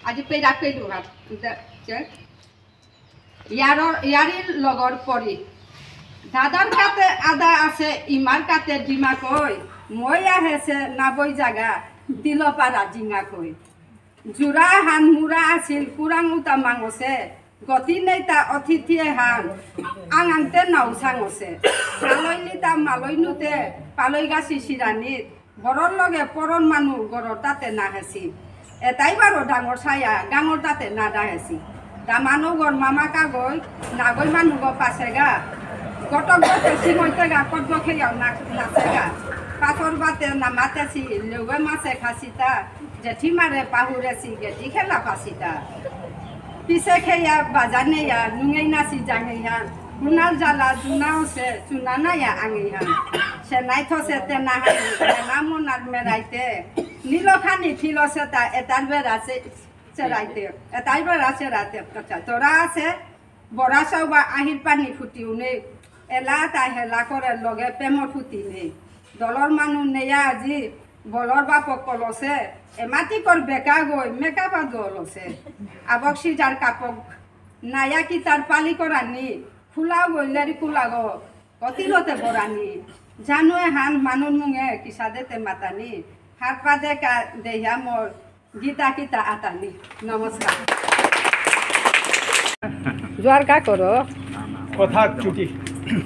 আজি পেৰা পেলো হাত ইয়াৰিৰ লগৰ পৰি দাদাৰ কাতে আদা আছে ইমাৰ কাতে ডিমা কৈ মই আহেছে নাবৈ জাগা তিলপাৰা জিঙা কৈ জোৰা হান মুৰা আছিল কুৰাং উতা মাঙছে গতি নেতা অতিথিয়ে হান আঙাংতে নাও চাঙছে মালৈনিতা মালৈনুতে পালৈ গাছি চিৰাণীত ঘৰৰ লগে পৰণ মানুহ ঘৰৰ তাতে নাহেছি এটাই বাৰু ডাঙৰ চায়া ডাঙৰ তাতে নাদাহেছি মানুহ ঘৰ মামাকা গৈ নাগৈ মানুহ পাছেগা গটক গতে চিমৈতেগা কত খেয়াও নাচেগা পাথর বাতে নামাতেছি লেউগে মাছে খাসিতা জেঠি মারে পাহুরেছি গেটি খেলা ফাঁসিতা পিছে খেয়া বাজানেয়া নুঙেই নাচি জাঙেইহান গুনার জ্বালা জুনাওছে চুনা নাইয়া আঙেইহান সে নাই থসে তেনা হানি মোনার মেরাইতে নীলখানি ফিলছে তা এটার বেড়াছে চেরাইতে এটাই বেড়া চেরাইতে কথা তোরা আছে বড়া চাও বা আহির পানি ফুটিও নেই এলা তাই হেলা করে লগে প্রেমর ফুটি নেই দলর মানুষ নেয়া আজি বলর বাপক কলছে এমাটি কর বেকা গই মেকাপা দলছে আবক সিজার কাপক নায়া কি তার পালি করানি ফুলাও গইলারি কুলা গো কতিলতে বরানি জানুয়ে হান মানুষ মুঙে কিসা দেতে মাতানি হাত পা দেখা দেহা মোর গীতা কিতা আতানি নমস্কার জোয়ার কা করো কথাক চুটি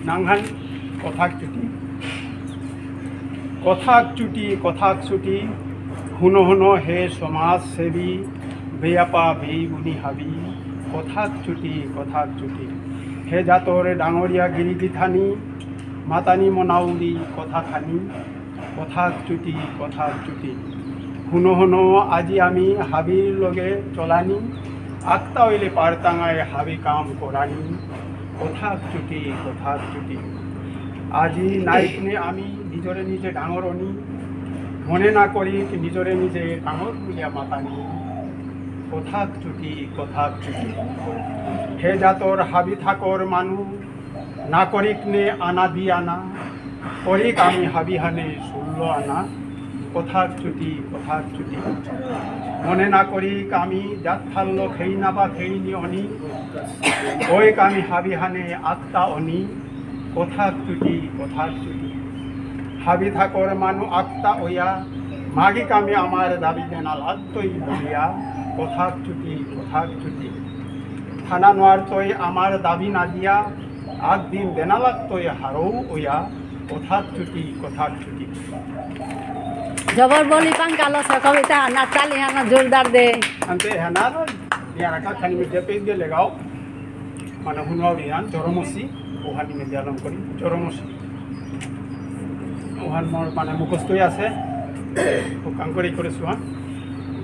নাংহান কথাক চুটি কথাক চুটি কথাক চুটি হুনো হুনো হে সমাজ সেবী বেয়াপা বেই বুনি হাবি কথাক চুটি হে জাতর ডাঙরিয়া গিরিগি থানি মাতানি মনাউলি কথা খানি কথাক চুটি হুনো হুনো আজি আমি হাবির লগে চলানি আক্তা হইলে পারতাঙায় হাবি কাম করানি কথাক চুটি আজি নাইকনে আমি নিজরে নিজে ডাঙরনি মনে না করি নিজরে নিজে ডাঙর বুলিয়া মাতানি কথাক চুটি হে জাতর হাবি থাকর মানু না করিক নে আনা দি আনা করিক আমি হাবি হানে 16 আনা কথাক চুটি মনে না করিক আমি জাত ফাল্ল খেই না বা খেইনি অনি ওইক আমি হাবি হানে আত্মা অনি কথাক চুটি হাবি থাকর মানু আত্মা ওয়া মাগিক আমি আমার দাবি দেনা লাগতই বলিয়া কথাক চুটি থানা নোয়ার তৈ আমার দাবি না দিয়া আগদিন দেনা লাগতই হারৌ ওয়া কথাক চুটি জবর বলি পাঙ্কালো কবিতা নাচালি হানা জোরদার দে antes de ganar ya acá খানি মিডিয়া পেজ গেলে গাও মানে হুনাও দিয়ান জরমসি ওহানি মিডিয়া লম করি জরমসি ওহান মোর মানে মুখস্থই আছে কাম করে সুহান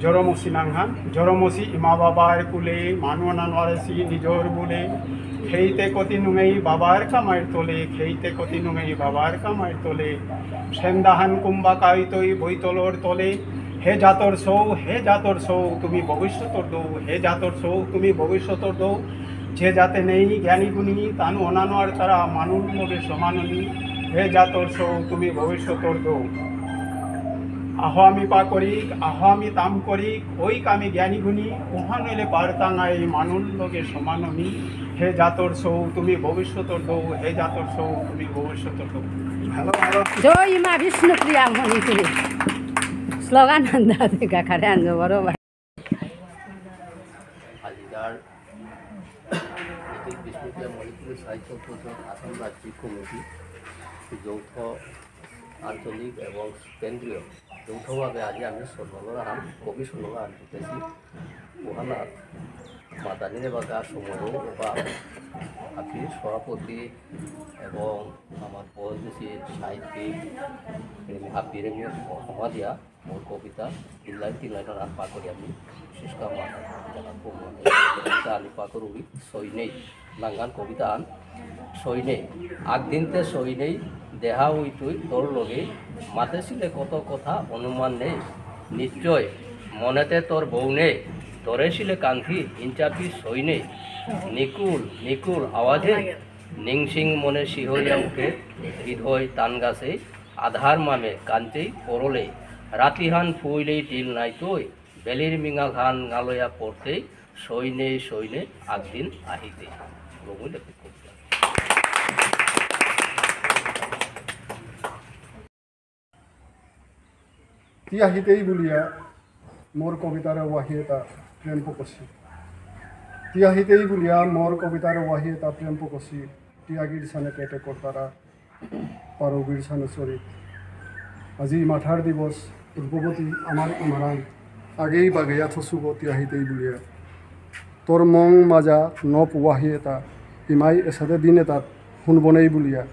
জরমসি নাংহান জরমসি ইমা বাবার কুলে মানুষ নানওয়ারেসি নিজর বলে খেইতে কতি নুঙেই বাবার কামাইর তোলে সেন্দাহান কুম্বা কাইতই বইতলর তলে হে জাতর সৌ তুমি ভবিষ্যতর দৌ যে যাতে নেই জ্ঞানী গুণী তানু অনানোয়ার তারা মানুষ লগে সমাননী হে জাতর সৌ তুমি ভবিষ্যতর দৌ আহ আমি পা করিক আহ আমি তাম করিক ওইক আমি জ্ঞানী গুণী উহা নইলে পারতাঙাই মানুষ লগে সমাননী হে জাতর সৌ তুমি ভবিষ্যতর দৌ ভালো জয় মা বিষ্ণুপ্রিয়া মণিপুরি স্লোগান আন্দা দেখা খারে আনজো বড় আলিদার বিষ্ণুপ্রিয়া মণিপুরি সাহিত্য পরিষদ আসাম রাজ্যিক কমিটি যৌথ আঞ্চলিক এবং কেন্দ্রীয় যৌথভাবে আজি আমি স্বর্ণলরা কবি স্বর্ণলরা আনতেছি ওহানা মাদানী বাগা সময় বা আপনি সভাপতি এবং আমার বয়সী সাহিত্যিক আপিরেমীয় সমাধিয়া মোর কবিতা তিন লাইনের আট পা করি আমি বিশেষ আমার আলি পা করুবি সৈনেই নাঙ্গান কবিতা আন সৈনেই আগদিনতে সৈনেই দেহা উইতুই তোর লগে মাতে ছিলে কত কথা অনুমান নেই নিশ্চয় মনেতে তোর বউ নেই তোরে ছিলে কান্থি ইঞ্চাপি সৈনে নিকুল আওয়াজে নিংসিং মনে শিহরিয়া উঠে হৃদয় তান গাছে আধার মামে কাঞ্চেই পরলে রাতিহান ফুইলেই টিল নাই তৈ বেলির মিঙা ঘান গালয়া পড়তেই সৈনে সৈনে আগদিন আহিতে বগুই লেখক কবিতা। তি আহিতেই বুলিয়া মোর কবিতার ওয়াহি এটা প্রেম পকছি তি আহিতেই বুলিয়া মোর কবিতার ওয়াহি এটা প্রেম পকছি তিয়াগির সানে পেটে কর্তারা পারবীর সানে চরিত আজি মাঠার দিবস রূপবতী আমার ইমারান আগেই বাগেয়া থসুব তি আহিতেই বুলিয়া তোর মং মাজা নপ ওয়াহি এটা ইমাই এসাদে দিন এটাত শুনবনেই বুলিয়া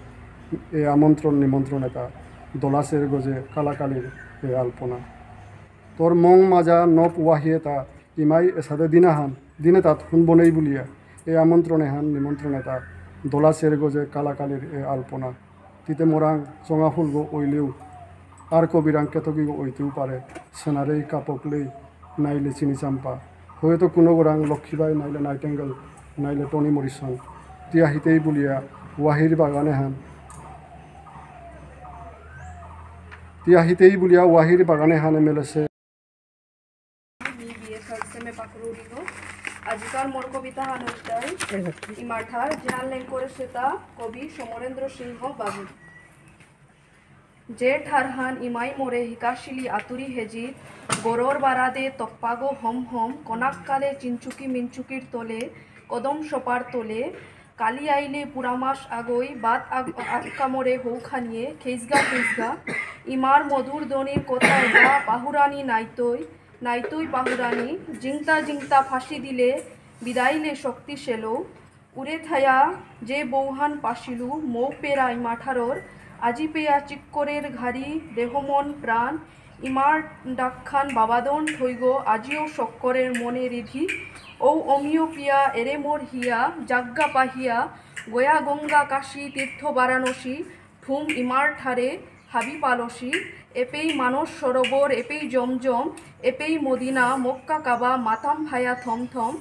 এ আমন্ত্রণ নিমন্ত্রণ এটা দলাচের গজে কালাকালির এ আলপনা তোর মং মাজা নপ ওয়াহি এটা ইমাই এসাদে দিনে তাত শুনবনেই বুলিয়া এ আমন্ত্রণ এহান নিমন্ত্রণ এটা দলাচের গজে কালাকালির এ আলপনা তিতে মোরাং জঙা ফুলব ওইলেও আর কবিরাং কেতকি ওইতেও পারে সেনারেই কাপকলেই নাইলে চিনি চাম্পা হয়তো কোনো গোরাং লক্ষ্মীবাই নাইলে নাইটেঙ্গেল নাইলে টনি মরিসন তিয়া হিতেই বুলিয়া ওয়াহির বাগানে হান তিয়া হিতেই বুলিয়া ওয়াহির বাগানে হানে মেলেছে। আজিকার মোর কবিতা হানুটাই ইমাঠার জেনারেল করে সেটা কবি সমরেন্দ্র সিংহ বাবু যে ঠারহান ইমাই মোরে হিকাশিলি আতুরি হেজিত গরর বারাদে তপ্পাগো হম হম কনাককালে চিনচুকি মিনচুকির তোলে কদম সোপার তোলে কালি আইলে পুরামাস আগই বাত আটকামরে হৌখানিয়ে খেজগা ইমার মধুর দনির কোথায় গা পাহুরানি নাইতই পাহুরানি জিংতা ফাঁসি দিলে বিদাইলে শক্তি সেলো উড়ে থায়া যে বৌহান পাশিলু মৌ পেরা ইমাঠারর আজি পেয়া চিক্করের ঘাড়ি দেহমন প্রাণ ইমার ডাকখান বাবাদন থইগ আজিও শক্করের মনে রিধি ও অমিয় পিয়া এরে মোর হিয়া জাগ্গা পাহিয়া গয়া গঙ্গা কাশী তীর্থ বারাণসী ঠুম ইমার ঠারে হাবি পালসী এপেই মানস সরোবর এপেই জমজম এপেই মদিনা মক্কা কাবা মাতাম ভায়া থমথম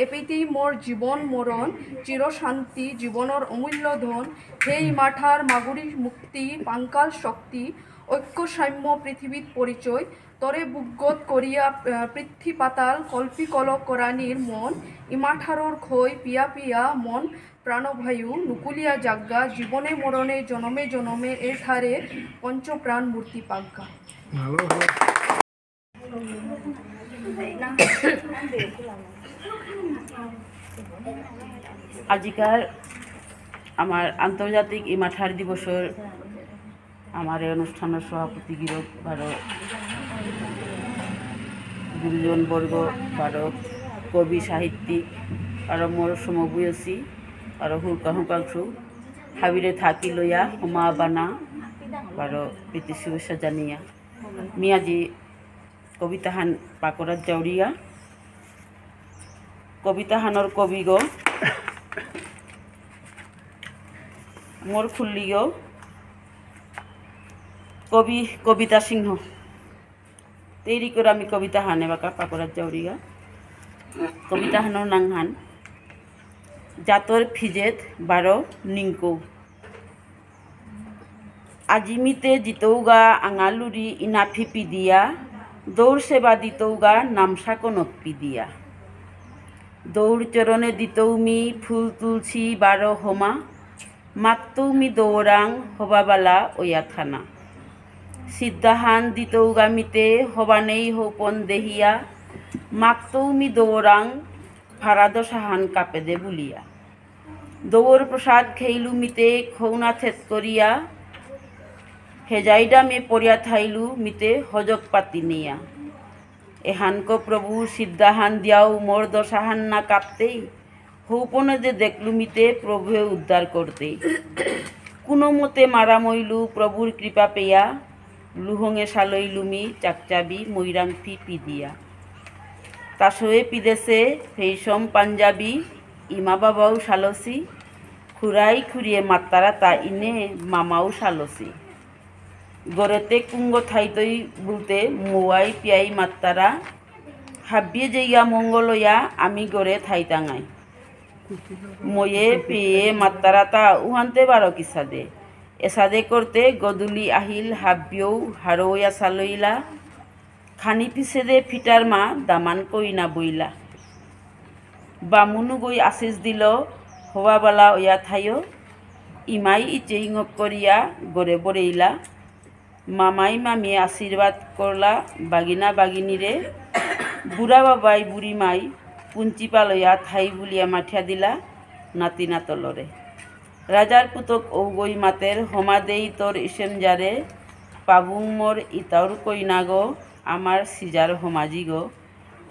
এপেতেই মোর জীবন মরণ চিরশান্তি জীবনের অমূল্য ধন হে মাঠার মাগুরি মুক্তি পাঙ্কাল শক্তি ঐক্য সাম্য পৃথিবীর পরিচয় তরে বুগত করিয়া পৃথ্বী পাতাল কল্পি কলক করানির মন ইমাঠারর খই পিয়া পিয়া মন প্রাণবায়ু নুকুলিয়া জাগ্গা জীবনে মরণে জনমে জনমে এর ঠারে পঞ্চপ্রাণ মূর্তি পাগ্গা। আজিকার আমার আন্তর্জাতিক ইমাঠার দিবসের আমার এই অনুষ্ঠানের সভাপতি গিরক ভারত গুরুজন বর্গ ভারত কবি সাহিত্যিক আর মোর সমবয়সী আর হুকাংশু হাবিরে থাকি লইয়া হুমা বানা বারো প্রীতি শুভেচ্ছা জানিয়া মিয়াজি কবিতাহান পাকরাত জাউরিয়া কবিতাহানর কবি গো মোর খুল্লি গো কবি কবিতা সিংহ তৈরি করে আমি কবিতা হানে বাঁকা পাকরাত জাউরিয়া কবিতা হানোর নাংহান জাতর ফিজেত বারো নিংকৌ আজিমিতে জিতৌগা আঙালুরি ইনাফি পিদিয়া দৌড় সেবা দিতৌগা নামসাকো নপ্পি দিয়া দৌড় চরণে দিতৌমি ফুল তুলছি বারো হোমা মাকতৌমি দৌড়াং হবাবালা ওয়া থানা সিদ্ধাহান দিতৌগামিতে হবানেই হৌপন দেহিয়া মাকতৌমি দৌড়াং ফারাদ সাহান কাপেদে বুলিয়া দৌড় প্রসাদ খেইলু-মিতে খৌনা থেত করিয়া হেজাইডা মে পড়িয়া থাইলু মিতে হজক পাতি নিয়া এহানক প্রভু সিদ্ধাহান দিয়াও মোর দশাহান না কাঁপতেই হৌপনে যে দেখলু মিতে প্রভুয়ে উদ্ধার করতে কোনো মতে মারা মইলু প্রভুর কৃপা পেয়া লুহঙে সালইলুমি চাকচাবি মৈরাংথি পিদিয়া তাসয়ে পিদেশে ফেইসম পাঞ্জাবি ইমা বাবাও সালসি খুরাই খুরিয়ে মাত্তারা তা ইনে মামাও সালসি গড়েতে কুঙ্গ থাইতই বলতে মোয়াই পিয়াই মাত্তারা হাবিয়ে যেইয়া মঙ্গলয়া আমি গড়ে থাইতাঙাই ময়ে পেয়ে মাত্তারা তা উহান্তে বারো কিসাদে এসাদে করতে গদুলি আহিল হাবিয়েও হারোয়া সালইলা খানি পিছে দে ফিটার মা দামান কই না বইলা বামুনু গই আশিস দিল হওয়াবালা ওয়া থাইও ইমাই ইচেইঙক করিয়া গড়ে বরেইলা মামাই মামিয়ে আশীর্বাদ করলা বাগিনা বাগিনীরে বুড়া বাবাই বুড়ি মাই পুঞ্চিপাল ওয়া থাই বুলিয়া মাঠিয়া দিলা নাতি নাতলরে রাজার পুতক ঔগই মাতের হমা দেই তোর ইসেম যারে পাবুং মোর ইতাউর কইনা গো আমার সিজার হমাজি গো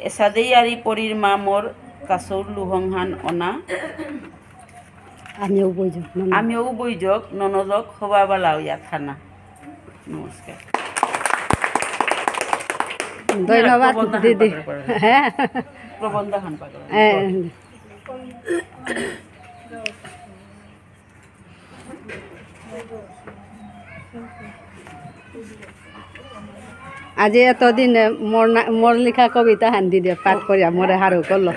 এসাদেই আরি পরীর মা মোর কাছর লুহংহান অনা আমিও বৈজক ননদক হবাবালা ইয়া থানা। নমস্কার। ধন্যবাদ দিদি। হ্যাঁ প্রবন্ধ খান পাগল। আজি এতদিন মোর লিখা কবিতা হান দিদি পাঠ করিয়া মোরে হারু করলো।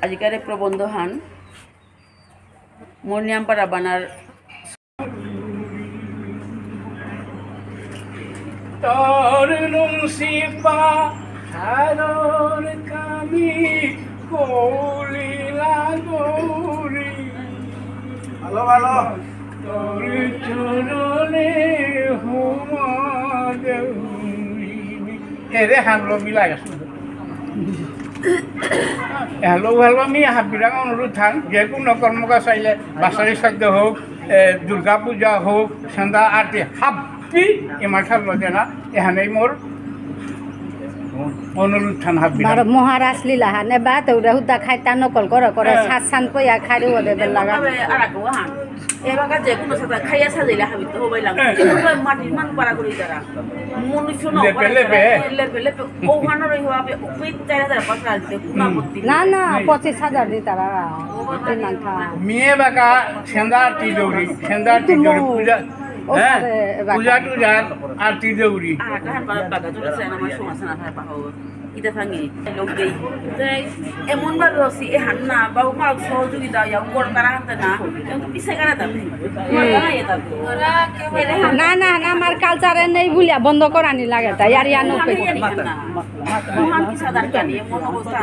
আজিকারে প্রবন্ধ হান মোর নিয়ামপাড়া বানার তোর নুংসিপা হারর কামি কলিলা গৌরী ভালো ভালো তোর চরণে হোমা দেউরি এরে হানলো মিলাই গেছে হ্যালো হ্যালো আমি হাবিরাং অনুরোধ থান যে কোনো কর্মকা চাইলে বাছারি শ্রাদ্ধ হোক দুর্গা পূজা হোক সন্ধ্যা আরতি হাব্বি এমার থাকলো যে না এখানেই মোর অনুরোধ থান হাব্বি বারো মহারাজ লীলা হানে বা তোরা হুদা খাইতা নকল করে সাত সান পইয়া খাইরে ওদের লাগা আর আকো হান এবাকা যে কোনো সাথে খাইয়া সাজাইলে হাবি তো হবাই লাগে মাটির মান পাড়া করি তারা মনুষ্য ন লেপে ও হানোর হইবে উপিত 4000 আসবে কোন আপত্তি না না 25,000 দি তারা মেয়ে বাকা সেন্দা আরতি দৌড়ি পূজা হ্যাঁ পূজা টুজা আরতি দৌড়ি আর কাহার বাগা চলেছে আমার সমাজ না ভাই পাহো ইটা ভাঙি লোক দেই তাই এমন ভাবে হসি এ হান্না বা আমার সহযোগিতা ইয়া উপর তারা হাতে না কিন্তু পিছে কারা তাতে না না না আমার কালচারে নেই বলিয়া বন্ধ করানি লাগে তাই আর ইয়া নকই মহান কি সাধারণ জানি মন অবস্থা